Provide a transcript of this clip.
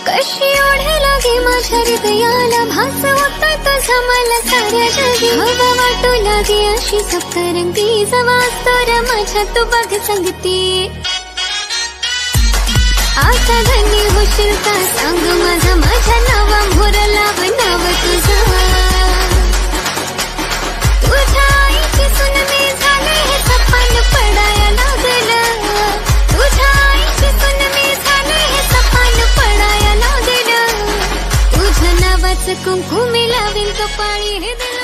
कशी ओढे लागे माझ्या हृदयाला, भास होता तुझा मला साऱ्या जगी. हवा वाटू लागे अशी सप्तरंगी, जवा तर माझ्या तू बघ संगती. आता धनी होशील का सांग माझा, माझ्या नावा मोर लाव नाव तुझं. तुझ्या आईची सून मी झाले हे सपान पडाया लागलं. तुझ्या आईची सून मी झाले हे सपान पडाया लागलं. तुझ्या नावाचं कुंकू मी लावीन कपाळी हे दिलं.